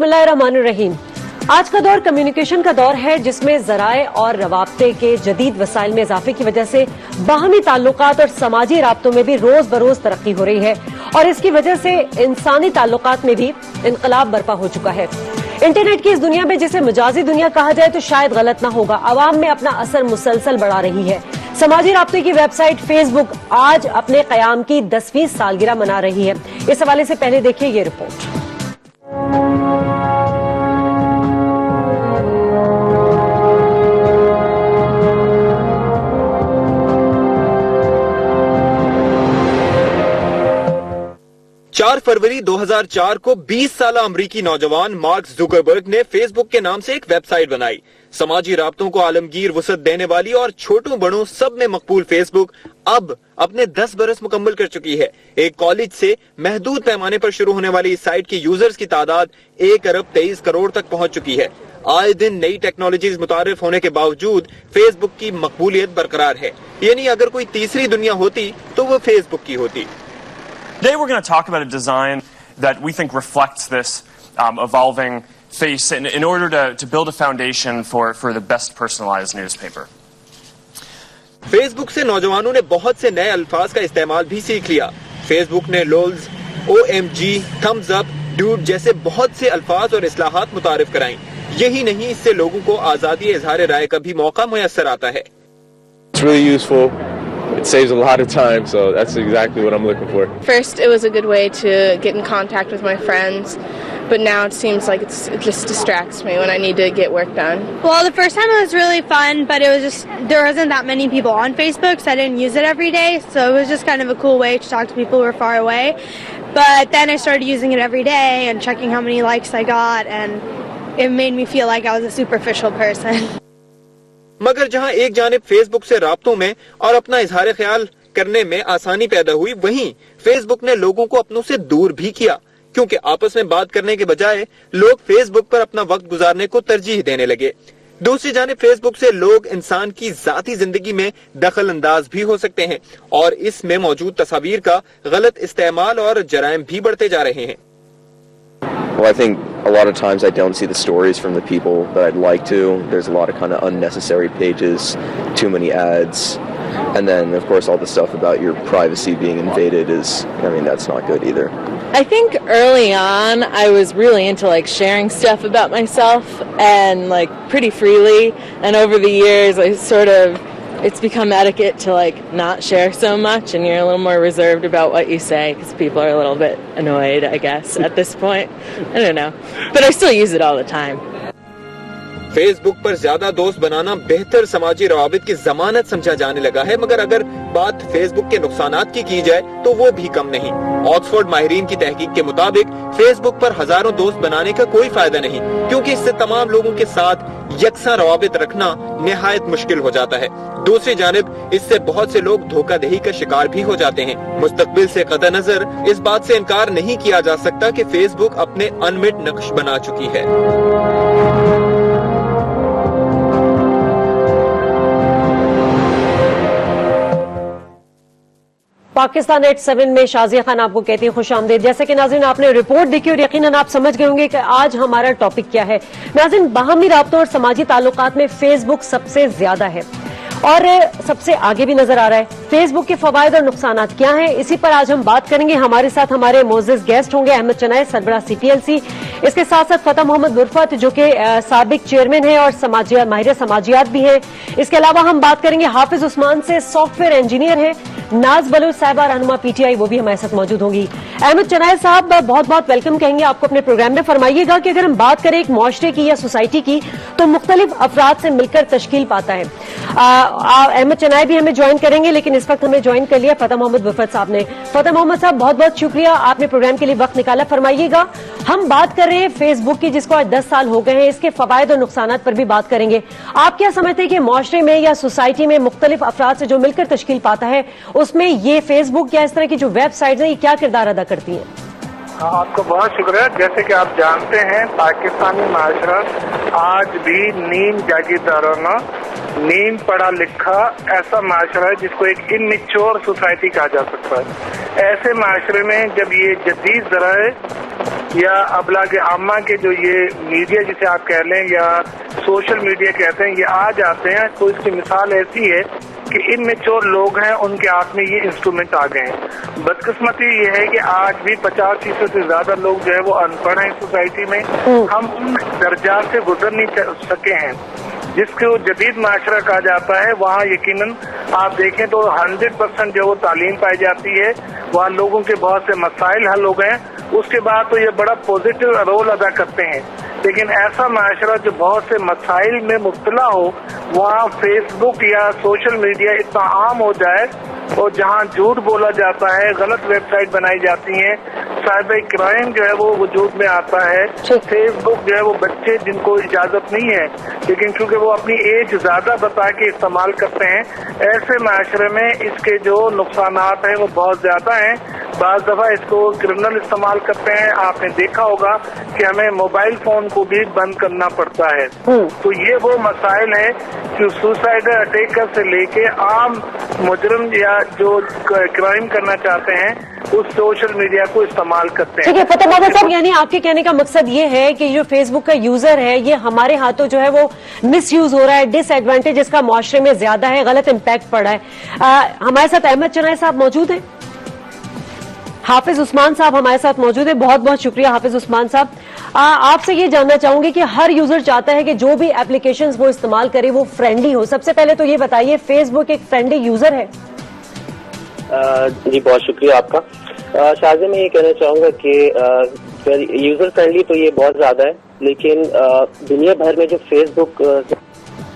बिस्मिल्लाहिर्रहमानिर्रहीम। आज का दौर कम्युनिकेशन का दौर है, जिसमें ज़राए और रवाब्ते के जदीद वसाइल में इजाफे की वजह से बाहमी ताल्लुकात और समाजी राब्तों में भी रोज बरोज तरक्की हो रही है और इसकी वजह से इंसानी ताल्लुकात में भी इनकलाब बर्पा हो चुका है। इंटरनेट की इस दुनिया में, जिसे मजाजी दुनिया कहा जाए तो शायद गलत ना होगा, अवाम में अपना असर मुसलसल बढ़ा रही है। समाजी राब्ते की वेबसाइट फेसबुक आज अपने कयाम की 10वीं सालगिरह मना रही है। इस हवाले से पहले देखिए ये रिपोर्ट। चार फरवरी 2004 को 20 साल अमरीकी नौजवान मार्क जुकरबर्ग ने फेसबुक के नाम से एक वेबसाइट बनाई। समाजी राब्तों को आलमगीर वुसअत देने वाली और छोटों बड़ों सब में मकबूल फेसबुक अब अपने 10 बरस मुकम्मल कर चुकी है। एक कॉलेज से महदूद पैमाने पर शुरू होने वाली इस साइट की यूजर्स की तादाद 1 अरब 23 करोड़ तक पहुंच चुकी है। आए दिन नई टेक्नोलॉजीज मुतारिफ होने के बावजूद फेसबुक की मकबूलियत बरकरार है। यानी अगर कोई तीसरी दुनिया होती तो वो फेसबुक की होती। Today we're going to talk about a design that we think reflects this evolving face in order to build a foundation for the best personalized newspaper. Facebook से नौजवानों ने बहुत से नए अल्फाज का इस्तेमाल भी सीख लिया। फेसबुक ने lols, OMG, thumbs up, dude जैसे बहुत से अल्फाज और इस्लाहात मुतारिफ कराई। यही नहीं, इससे लोगों को आजादी इजहार राय का भी मौका मुयस्सर आता है। It's really useful. It saves a lot of time, so that's exactly what I'm looking for. First, it was a good way to get in contact with my friends, but now it seems like it just distracts me when I need to get work done. Well, the first time it was really fun, but it was just, there wasn't that many people on Facebook, so I didn't use it every day, so it was just kind of a cool way to talk to people who were far away. But then I started using it every day and checking how many likes I got, and it made me feel like I was a superficial person. मगर जहां एक जानिब Facebook से राब्तों में और अपना इजहार ख्याल करने में आसानी पैदा हुई, वहीं फेसबुक ने लोगों को अपनों से दूर भी किया, क्योंकि आपस में बात करने के बजाय लोग फेसबुक पर अपना वक्त गुजारने को तरजीह देने लगे। दूसरी जानिब फेसबुक से लोग इंसान की जाती जिंदगी में दखल अंदाज भी हो सकते हैं और इसमें मौजूद तस्वीर का गलत इस्तेमाल और जराइम भी बढ़ते जा रहे हैं। Well, I think a lot of times I don't see the stories from the people that I'd like to. There's a lot of kind of unnecessary pages, too many ads, and then of course all the stuff about your privacy being invaded is, I mean, that's not good either. I think early on I was really into like sharing stuff about myself and like pretty freely, and over the years I it's become etiquette to like not share so much, and you're a little more reserved about what you say because people are a little bit annoyed, I guess, at this point. I don't know, but I still use it all the time. Facebook पर ज्यादा दोस्त बनाना बेहतर समाजी रवाबित की जमानत समझा जाने लगा है, मगर अगर बात फेसबुक के नुकसानात की जाए तो वो भी कम नहीं। ऑक्सफोर्ड माहिरीन की तहकीक के मुताबिक फेसबुक पर हजारों दोस्त बनाने का कोई फायदा नहीं, क्योंकि इससे तमाम लोगों के साथ यकसा रवाबित रखना निहायत मुश्किल हो जाता है। दूसरी जानिब इससे बहुत से लोग धोखाधड़ी का शिकार भी हो जाते हैं। मुस्तकबिल से कतई नजर इस बात से इनकार नहीं किया जा सकता कि फेसबुक अपने अनमिट नक्श बना चुकी है। पाकिस्तान एट 7 में शाजिया खान आपको कहती है खुश आमदीद। जैसे कि नाज़रीन आपने रिपोर्ट देखी और यकीनन आप समझ गए होंगे कि आज हमारा टॉपिक क्या है। नाज़रीन, बाहमी राब्तों और समाजी ताल्लुकात में फेसबुक सबसे ज्यादा है और सबसे आगे भी नजर आ रहा है। फेसबुक के फवायद और नुकसानात क्या हैं, इसी पर आज हम बात करेंगे। हमारे साथ हमारे मोअज़्ज़िज़ गेस्ट होंगे अहमद चनाय, सरबराह CPLC, इसके साथ साथ फतेह मोहम्मद गुरफत जो कि साबिक चेयरमैन है और माहिर समाजियात भी हैं। इसके अलावा हम बात करेंगे हाफिज उस्मान से, सॉफ्टवेयर इंजीनियर है। नाज बलूच साहिबा रहनुमा PTI, वो भी हमारे साथ मौजूद होंगी। अहमद चनाय साहब, बहुत बहुत वेलकम कहेंगे आपको अपने प्रोग्राम में। फरमाइएगा कि अगर हम बात करें एक मुआशरे की या सोसाइटी की, तो मुख्तलिफ अफराद से मिलकर तश्कील पाता है। अहमद चनाय भी हमें ज्वाइन करेंगे, लेकिन इस वक्त हमें ज्वाइन कर लिया फतेह मोहम्मद गुरफत साहब ने। फतेह मोहम्मद साहब, बहुत बहुत शुक्रिया, आपने प्रोग्राम के लिए वक्त निकाला। फरमाइएगा, हम बात कर रहे हैं फेसबुक की, जिसको आज 10 साल हो गए हैं, इसके फवायद और नुकसानात पर भी बात करेंगे। आप क्या समझते हैं कि मुआशरे में या सोसाइटी में मुख्तलिफ अफराद से जो मिलकर तश्कील पाता है, उसमें ये फेसबुक या इस तरह की जो वेबसाइट्स हैं, ये क्या किरदार अदा करती हैं? आपको बहुत शुक्रिया। जैसे कि आप जानते हैं, पाकिस्तानी माशरा आज भी नीम जागीरदाराना, नीम पढ़ा लिखा ऐसा माशरा है जिसको एक इनमेच्योर सोसाइटी कहा जा सकता है। ऐसे माशरे में जब ये जदीद ज़राए या अबलाग आमा के जो ये मीडिया जिसे आप कह लें या सोशल मीडिया कहते हैं, ये आ जाते हैं, तो इसकी मिसाल ऐसी है कि इन मेच्योर लोग हैं, उनके हाथ में ये इंस्ट्रूमेंट आ गए हैं। बदकिस्मती ये है कि आज भी 50% से ज्यादा लोग जो है वो अनपढ़ हैं सोसाइटी में। हम उन दर्जात से गुजर नहीं सके हैं जिसको जदीद माशरा कहा जाता है। वहाँ यकीनन आप देखें तो 100% जो वो तालीम पाई जाती है, वहाँ लोगों के बहुत से मसाइल हल हो गए। उसके बाद तो ये बड़ा पॉजिटिव रोल अदा करते हैं। लेकिन ऐसा माशरा जो बहुत से मसाइल में मुब्तला हो, वहाँ फेसबुक या सोशल मीडिया इतना आम हो जाए और जहाँ झूठ बोला जाता है, गलत वेबसाइट बनाई जाती हैं, साइबर क्राइम जो है वो वजूद में आता है। फेसबुक जो है वो बच्चे जिनको इजाजत नहीं है, लेकिन क्योंकि वो अपनी एज ज्यादा बता के इस्तेमाल करते हैं, ऐसे माशरे में इसके जो नुकसानात हैं वो बहुत ज्यादा हैं। बाज़ दफा इसको क्रिमिनल इस्तेमाल करते हैं। आपने देखा होगा कि हमें मोबाइल फोन को भी बंद करना पड़ता है। तो ये वो मसाइल है कि सुसाइड अटैकर से लेके आम मुजरिम या जो क्राइम करना चाहते हैं उस सोशल मीडिया को इस्तेमाल करते हैं। ठीक है फतेह मोहम्मद साहब, यानी आपके कहने का मकसद ये है कि जो फेसबुक का यूजर है, ये हमारे हाथों जो है वो मिस यूज हो रहा है, डिसएडवांटेज इसका मुआशरे में ज्यादा है, गलत इम्पैक्ट पड़ रहा है। हमारे साथ अहमद चनाई साहब मौजूद हैं, हाफिज उस्मान साहब हमारे साथ मौजूद है। बहुत बहुत शुक्रिया हाफिज उस्मान साहब। आपसे ये जानना चाहूंगी कि हर यूजर चाहता है कि जो भी एप्लीकेशंस वो इस्तेमाल करे वो फ्रेंडली हो। सबसे पहले तो ये बताइए, फेसबुक एक फ्रेंडली यूजर है? जी बहुत शुक्रिया आपका। शाहज़े मैं ये कहना चाहूंगा कि यूजर फ्रेंडली तो ये बहुत ज्यादा है, लेकिन दुनिया भर में जो फेसबुक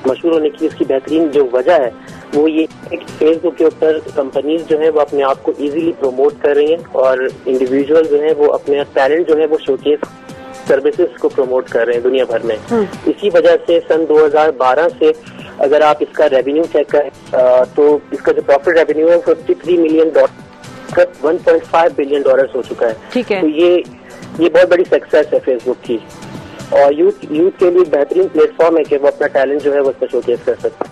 मशहूर होने की इसकी बेहतरीन जो वजह है वो ये है कि फेसबुक के ऊपर कंपनीज जो है वो अपने आप को इजीली प्रमोट कर रही हैं और इंडिविजुअल जो है वो अपने टैलेंट जो है वो शोकेस सर्विसेज को प्रमोट कर रहे हैं दुनिया भर में। इसी वजह से सन 2012 से अगर आप इसका रेवेन्यू चेक करें तो इसका जो प्रॉफिट रेवेन्यू है $53 मिलियन $1.5 बिलियन हो चुका है। ठीक है। तो ये बहुत बड़ी सक्सेस है फेसबुक की, और यूथ के लिए बेहतरीन प्लेटफॉर्म है कि वो अपना टैलेंट जो है वो उसका शोकेस कर सकते हैं।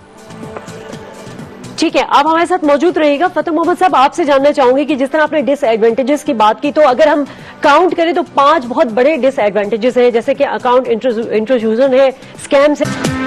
ठीक है, आप हमारे साथ मौजूद रहिएगा। फतेह मोहम्मद साहब, आपसे जानना चाहूंगी कि जिस तरह आपने डिसएडवांटेजेस की बात की, तो अगर हम काउंट करें तो 5 बहुत बड़े डिसएडवांटेजेस हैं, जैसे कि अकाउंट इंट्रोड्यूजन है, स्कैम्स है।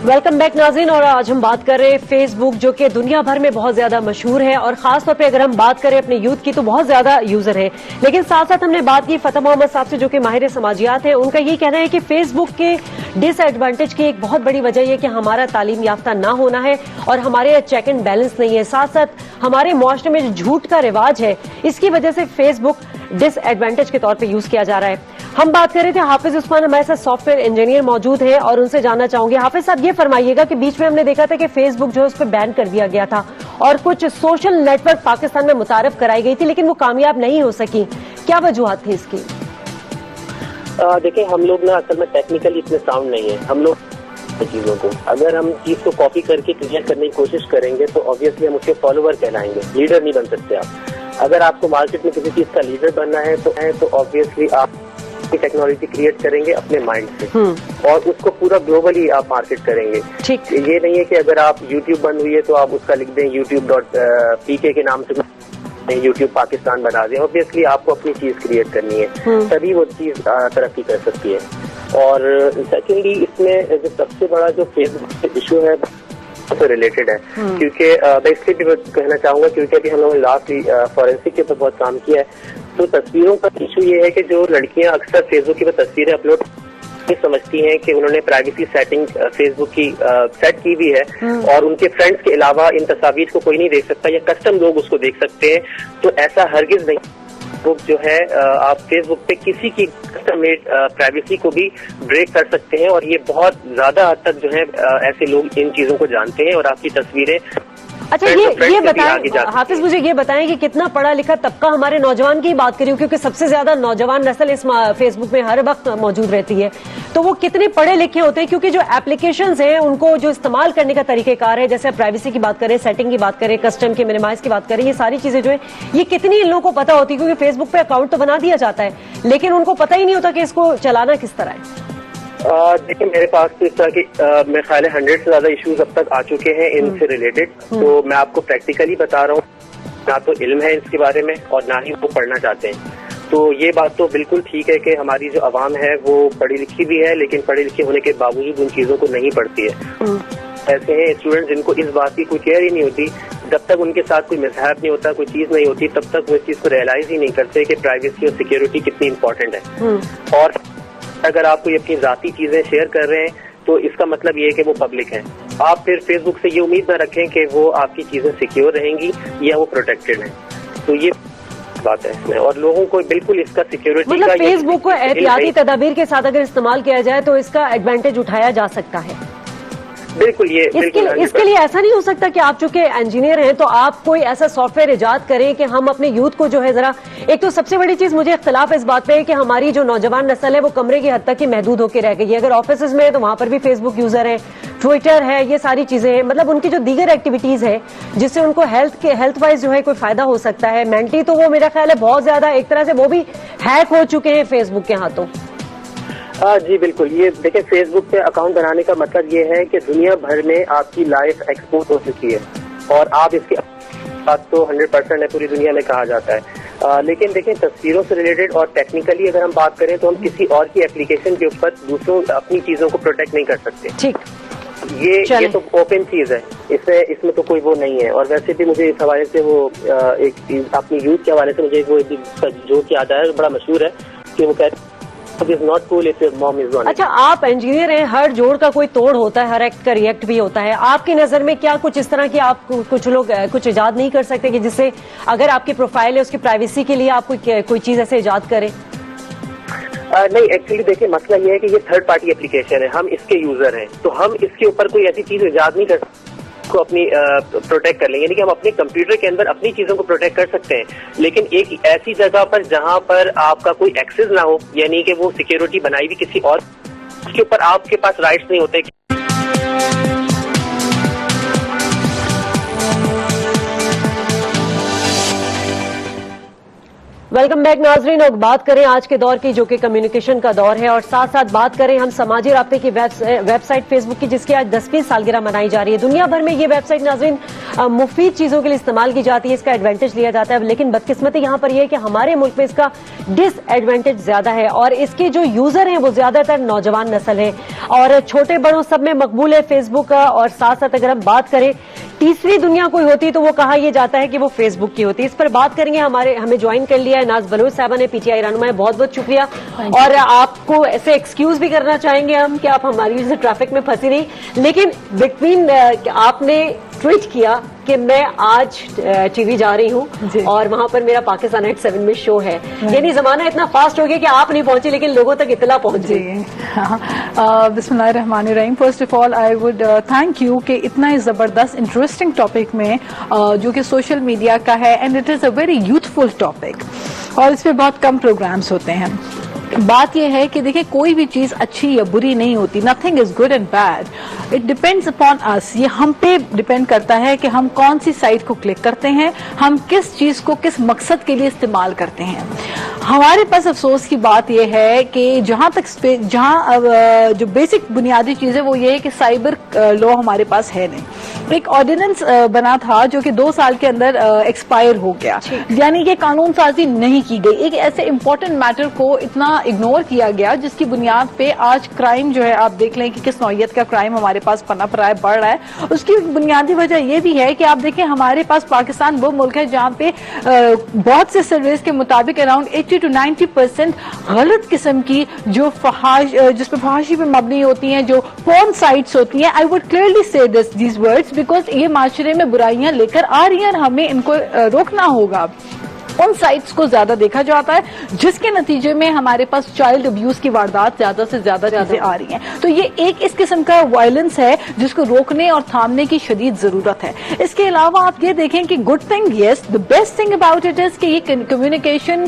वेलकम बैक नाज़रीन, और आज हम बात कर रहे हैं फेसबुक, जो कि दुनिया भर में बहुत ज्यादा मशहूर है और खासतौर पे अगर हम बात करें अपने यूथ की तो बहुत ज्यादा यूजर है। लेकिन साथ साथ हमने बात की फतेह मोहम्मद साहब से, जो कि माहिर समाजियात हैं। उनका ये कहना है कि फेसबुक के डिसएडवांटेज की एक बहुत बड़ी वजह यह कि हमारा तालीम याफ्ता ना होना है और हमारे चेक एंड बैलेंस नहीं है। साथ साथ हमारे मुआशरे में जो झूठ का रिवाज है, इसकी वजह से फेसबुक डिसएडवांटेज के तौर पे यूज किया जा रहा है। हम बात कर रहे थे, हाफिज उस्मान हमारे साथ सॉफ्टवेयर इंजीनियर मौजूद हैं और उनसे जानना चाहूंगी। हाफिज साहब, ये फरमाइएगा कि बीच में हमने देखा था कि फेसबुक जो है उस पर बैन कर दिया गया था और कुछ सोशल नेटवर्क पाकिस्तान में मुतारफ कराई गई थी, लेकिन वो कामयाब नहीं हो सकी। क्या वजूहत थी इसकी? देखिए, हम लोग ना असल में टेक्निकली इतने साउंड नहीं है। हम लोग चीजों को अगर हम चीज को कॉपी करके क्लियर करने की कोशिश करेंगे तो ऑब्वियसली हम उसके फॉलोवर कहलाएंगे, लीडर नहीं बन सकते आप। अगर आपको मार्केट में किसी चीज का लीडर बनना है तो ऑब्वियसली आप टेक्नोलॉजी क्रिएट करेंगे अपने माइंड से और उसको पूरा ग्लोबली आप मार्केट करेंगे। ठीक। ये नहीं है कि अगर आप यूट्यूब बंद हुई है तो आप उसका लिख दें youtube.pk के नाम से यूट्यूब पाकिस्तान बना दें। ऑब्वियसली आपको अपनी चीज क्रिएट करनी है, तभी वो चीज तरक्की कर सकती है। और सेकेंडली इसमें जो सबसे बड़ा जो फेसबुक इशू है तो रिलेटेड है, क्योंकि मैं इसलिए भी कहना चाहूंगा क्योंकि अभी हम लोगों ने लास्ट फॉरेंसिक के ऊपर बहुत काम किया है। तो तस्वीरों का इशू ये है कि जो लड़कियां अक्सर फेसबुक की तस्वीरें अपलोड समझती हैं कि उन्होंने प्राइवेसी सेटिंग फेसबुक की सेट की भी है और उनके फ्रेंड्स के अलावा इन तस्वीर को कोई नहीं देख सकता या कस्टम लोग उसको देख सकते हैं। तो ऐसा हरगिज नहीं, फेसबुक जो है आप फेसबुक पे किसी की कस्टम मेड प्राइवेसी को भी ब्रेक कर सकते हैं और ये बहुत ज्यादा हद तक जो है ऐसे लोग इन चीजों को जानते हैं और आपकी तस्वीरें। अच्छा, ये बताएं हाफिज, मुझे ये बताएं कि कितना पढ़ा लिखा तबका हमारे नौजवान की बात करी, क्योंकि सबसे ज्यादा नौजवान नस्ल इस फेसबुक में हर वक्त मौजूद रहती है, तो वो कितने पढ़े लिखे होते हैं? क्योंकि जो एप्लीकेशंस हैं उनको जो इस्तेमाल करने का तरीकेकार है, जैसे प्राइवेसी की बात करें, सेटिंग की बात करें, कस्टम के मिनिमाइज की बात करें, ये सारी चीजें जो है ये कितनी इन लोगों को पता होती है? क्योंकि फेसबुक पे अकाउंट तो बना दिया जाता है लेकिन उनको पता ही नहीं होता कि इसको चलाना किस तरह है। دیکھیں میرے پاس تو اس طرح کے میرے خیال ہے 100 سے زیادہ ایشوز اب تک آ چکے ہیں ان سے ریلیٹڈ. تو میں آپ کو پریکٹیکلی بتا رہا ہوں, نہ تو علم ہے اس کے بارے میں اور نہ ہی وہ پڑھنا چاہتے ہیں. تو یہ بات تو بالکل ٹھیک ہے کہ ہماری جو عوام ہے وہ پڑھی لکھی بھی ہے, لیکن پڑھی لکھی ہونے کے باوجود ان چیزوں کو نہیں پڑھتی ہے. ایسے ہیں اسٹوڈنٹ جن کو اس بات کی کوئی کیئر ہی نہیں ہوتی, جب تک ان کے ساتھ کوئی مسہب نہیں ہوتا, کوئی چیز نہیں ہوتی, تب تک وہ اس چیز کو ریئلائز ہی نہیں کرتے کہ پرائیویسی اور سیکیورٹی کتنی امپورٹنٹ ہے. اور اگر آپ کوئی اپنی ذاتی چیزیں شیئر کر رہے ہیں تو اس کا مطلب یہ ہے کہ وہ پبلک ہیں. آپ پھر فیس بک سے یہ امید نہ رکھیں کہ وہ آپ کی چیزیں سیکیور رہیں گی یا وہ پروٹیکٹڈ ہیں. تو یہ بات ہے اس میں, اور لوگوں کو بالکل اس کا سیکیورٹی کا, مطلب فیس بک کو احتیاطی تدابیر کے ساتھ اگر استعمال کیا جائے تو اس کا ایڈوانٹیج اٹھایا جا سکتا ہے. بالکل. یہ اس کے لیے ایسا نہیں ہو سکتا کہ آپ چونکہ انجینئر ہیں تو آپ کوئی ایسا سافٹ ویئر ایجاد کریں کہ ہم اپنے یوتھ کو جو ہے ذرا, ایک تو سب سے بڑی چیز مجھے اختلاف اس بات پہ ہے کہ ہماری جو نوجوان نسل ہے وہ کمرے کی حد تک ہی محدود ہو کے رہ گئی ہے. اگر آفیسز میں ہے تو وہاں پر بھی فیس بک یوزر ہیں, ٹویٹر ہے, یہ ساری چیزیں ہیں. مطلب ان کی جو دیگر ایکٹیویٹیز ہیں جس سے ان کو ہیلتھ وائز جو ہے کوئی فائدہ ہو سکتا ہے, مینٹلی تو وہ میرا خیال ہے بہت زیادہ ایک طرح سے وہ بھی ہیک ہو چکے ہیں فیس بک کے ہاتھوں. جی بالکل. یہ دیکھیں فیس بک پہ اکاؤنٹ بنانے کا مطلب یہ ہے کہ دنیا بھر میں آپ کی لائف ایکسپوز ہو چکی ہے اور آپ اس کی بات تو 100% ہے, پوری دنیا میں کہا جاتا ہے. لیکن دیکھیں تصویروں سے ریلیٹڈ اور ٹیکنیکلی اگر ہم بات کریں تو ہم کسی اور کی اپلیکیشن کے اوپر دوسروں اپنی چیزوں کو پروٹیکٹ نہیں کر سکتے. ٹھیک, یہ تو اوپن چیز ہے, اس میں تو کوئی وہ نہیں ہے. اور ویسے بھی مجھے اس حوالے سے وہ ایک اپنی یوتھ کے حوالے سے مجھے وہ جو یاد آیا بڑا مشہور ہے کہ وہ کہتے اچھا آپ انجینئر ہیں, ہر جوڑ کا کوئی توڑ ہوتا ہے, ہر ایکٹ کا ریئیکٹ بھی ہوتا ہے. آپ کی نظر میں کیا کچھ اس طرح کی آپ کچھ لوگ کچھ ایجاد نہیں کر سکتے کہ جس سے اگر آپ کی پروفائل ہے اس کی پرائیویسی کے لیے آپ کوئی چیز ایسے ایجاد کریں؟ نہیں, ایکچولی دیکھیں مسئلہ یہ ہے کہ یہ تھرڈ پارٹی اپلیکیشن ہے, ہم اس کے یوزر ہیں, تو ہم اس کے اوپر کوئی ایسی چیز ایجاد نہیں کر سکتے کو اپنی پروٹیکٹ کر لیں. یعنی کہ ہم اپنے کمپیوٹر کے اندر اپنی چیزوں کو پروٹیکٹ کر سکتے ہیں, لیکن ایک ایسی جگہ پر جہاں پر آپ کا کوئی ایکسس نہ ہو, یعنی کہ وہ سیکیورٹی بنائی ہوئی کسی اور, اس کے اوپر آپ کے پاس رائٹس نہیں ہوتے. ویلکم بیک ناظرین. اور بات کریں آج کے دور کی جو کہ کمیونیکیشن کا دور ہے, اور ساتھ ساتھ بات کریں ہم سماجی رابطے کی ویب سائٹ فیس بک کی جس کی آج 10ویں سالگرہ منائی جا رہی ہے. دنیا بھر میں یہ ویب سائٹ ناظرین مفید چیزوں کے لیے استعمال کی جاتی ہے, اس کا ایڈوانٹیج لیا جاتا ہے, لیکن بدقسمتی یہاں پر یہ ہے کہ ہمارے ملک میں اس کا ڈس ایڈوانٹیج زیادہ ہے اور اس کے جو یوزر ہیں وہ زیادہ تر نوجوان نسل ہیں اور چھوٹے بڑوں سب میں مقبول ہے فیس بک کا. اور ساتھ ساتھ اگر ہم بات کریں تیسری دنیا کوئی ہوتی تو وہ کہا یہ جاتا ہے کہ وہ فیس بک کی ہوتی. اس پر بات کریں گے, ہمیں جوائن کر لیا ہے ناز بلوچ صاحبہ نے, پی ٹی آئی رہنما ہے. بہت بہت شکریہ. اور آپ کو ایسے ایکسکیوز بھی کرنا چاہیں گے ہم کہ آپ ہماری وجہ سے ٹریفک میں پھنسی نہیں, لیکن بٹوین آپ نے ٹویٹ کیا کہ میں آج ٹی وی جا رہی ہوں اور وہاں پر میرا پاکستان ایٹ 7 میں شو ہے. یعنی زمانہ اتنا فاسٹ ہو گیا کہ آپ نہیں پہنچی لیکن لوگوں تک اطلاع پہنچ گئی. بسم اللہ الرحمن الرحیم. First of all I would thank you کہ اتنا ہی زبردست انٹرسٹنگ ٹاپک میں جو کہ سوشل میڈیا کا ہے, and it is a very youthful topic اور اس پہ بہت کم پروگرامز ہوتے ہیں. بات یہ ہے کہ دیکھیں کوئی بھی چیز اچھی یا بری نہیں ہوتی, nothing is good and bad, it depends upon us. یہ ہم پہ ڈپینڈ کرتا ہے کہ ہم کون سی سائٹ کو کلک کرتے ہیں, ہم کس چیز کو کس مقصد کے لیے استعمال کرتے ہیں. ہمارے پاس افسوس کی بات یہ ہے کہ جہاں جو بیسک بنیادی چیز ہے وہ یہ ہے کہ سائبر لا ہمارے پاس ہے نہیں. ایک آرڈیننس بنا تھا جو کہ 2 سال کے اندر ایکسپائر ہو گیا, یعنی کہ قانون سازی نہیں کی گئی. ایک ایسے امپورٹنٹ میٹر کو اتنا اگنور کیا گیا جس کی بنیاد پہ آج کرائم جو ہے آپ دیکھ لیں کہ کس نوعیت کا کرائم ہمارے پاس پنپ رہا ہے, بڑھ رہا ہے. اس کی بنیادی وجہ یہ بھی ہے کہ آپ دیکھیں ہمارے پاس پاکستان وہ ملک ہے جہاں پہ بہت سے سرویز کے مطابق اراؤنڈ 80 to 90% غلط قسم کی جو جس پہ فحاشی پہ مبنی ہوتی ہیں, جو پورن سائٹس ہوتی ہیں. آئی وڈ کلیئرلی سے دیز ورڈز بیکاز یہ معاشرے میں برائیاں لے کر آ رہی ہیں اور ہمیں ان کو روکنا ہوگا. ان سائٹس کو زیادہ دیکھا جاتا ہے جس کے نتیجے میں ہمارے پاس چائلڈ ابیوز کی واردات زیادہ سے زیادہ چیزیں آ رہی ہیں. تو یہ ایک اس قسم کا وائلنس ہے جس کو روکنے اور تھامنے کی شدید ضرورت ہے. اس کے علاوہ آپ یہ دیکھیں کہ good thing, yes, the best thing about it is کہ یہ کمیونیکیشن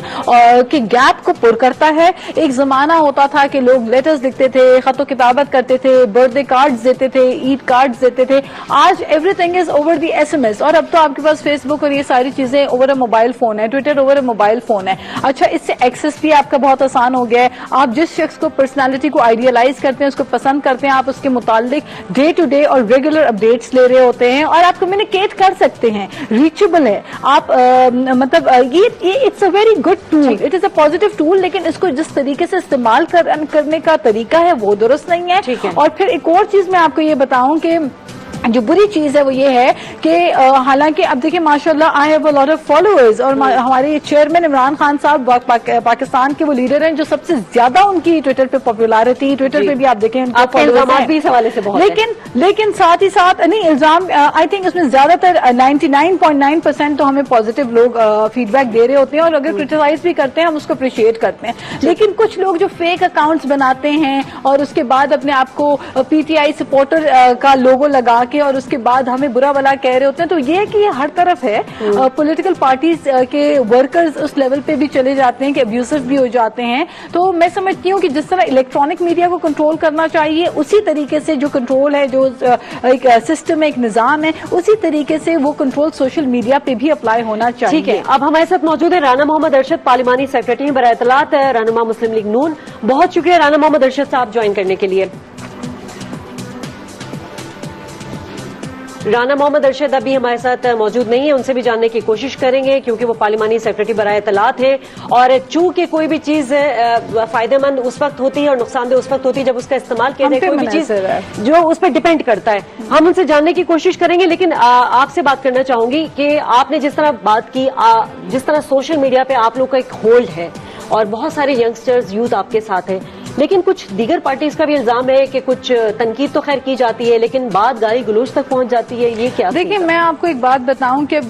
کے گیپ کو پر کرتا ہے. ایک زمانہ ہوتا تھا کہ لوگ لیٹرز لکھتے تھے, خط و کتابت کرتے تھے, برتھ ڈے کارڈز دیتے تھے, عید کارڈز دیتے تھے. آج every thing is over the SMS, اور اب تو آپ کے پاس فیس بک اور یہ ساری چیزیں اوور اے موبائل فون ہے. ट्विटर ओवर मोबाइल फोन है। अच्छा, इससे एक्सेस भी आपका बहुत आसान हो गया है। आप जिस शख्स को पर्सनालिटी को आइडियलाइज करते हैं, उसको पसंद करते हैं, आप उसके मुतालिक डे टू डे और रेगुलर अपडेट्स ले रहे होते हैं और आप कम्युनिकेट कर सकते हैं, रीचेबल है आप। ये it's a very good tool, it is a positive tool, लेकिन इसको जिस तरीके से इस्तेमाल करने का तरीका है वो दुरुस्त नहीं है। और फिर एक और चीज मैं आपको ये बताऊं कि जो बुरी चीज है वो ये है कि हालांकि अब देखिए माशाल्लाह I have a lot of followers, और हमारे चेयरमैन इमरान खान साहब पाकिस्तान के वो लीडर हैं जो सबसे ज्यादा उनकी ट्विटर पे पॉपुलैरिटी, ट्विटर पे भी आप देखें आपके इल्जाम भी इस हवाले से बहुत लेकिन साथ ही साथ नहीं इल्जाम, आई थिंक इसमें ज्यादातर 99.9% तो हमें पॉजिटिव लोग फीडबैक दे रहे होते हैं और अगर क्रिटिसाइज भी करते हैं हम उसको अप्रिशिएट करते हैं। लेकिन कुछ लोग जो फेक अकाउंट्स बनाते हैं और उसके बाद अपने आप को पीटीआई सपोर्टर का लोगो लगा के और उसके बाद हमें बुरा भला कह रहे होते हैं, तो ये कि ये हर तरफ है। पॉलिटिकल पार्टीज के वर्कर्स उस लेवल पे भी चले जाते हैं कि अब्यूसिव भी हो जाते हैं। तो मैं समझती हूँ कि जिस तरह इलेक्ट्रॉनिक मीडिया को कंट्रोल करना चाहिए, उसी तरीके से जो कंट्रोल है, जो एक सिस्टम है, एक निजाम है, उसी तरीके से वो कंट्रोल सोशल मीडिया पे भी अप्लाई होना चाहिए। ठीक है, अब हमारे साथ मौजूद है राना मोहम्मद अरशद, पार्लिमानी सेक्रेटरी बराए इत्तलात, रहनुमा मुस्लिम लीग नून। बहुत शुक्रिया राना मोहम्मद अरशद साहब ज्वाइन करने के लिए। राना मोहम्मद अरशद अभी हमारे साथ मौजूद नहीं है, उनसे भी जानने की कोशिश करेंगे क्योंकि वो पार्लिमानी सेक्रेटरी बराए इत्तलात हैं और चूंकि कोई भी चीज फायदेमंद उस वक्त होती है और नुकसानदेह उस वक्त होती है जब उसका इस्तेमाल किया जाए, कोई भी चीज जो उस पर डिपेंड करता है। हम उनसे जानने की कोशिश करेंगे, लेकिन आपसे बात करना चाहूंगी कि आपने जिस तरह बात की, जिस तरह सोशल मीडिया पे आप लोग का एक होल्ड है और बहुत सारे यंगस्टर्स यूथ आपके साथ हैं, लेकिन कुछ दीगर पार्टीज का भी इल्जाम है कि कुछ तनकीद तो खैर की जाती है लेकिन बात गाली गलौज तक पहुंच जाती है, ये क्या? देखिए, मैं आपको एक बात बताऊं कि अब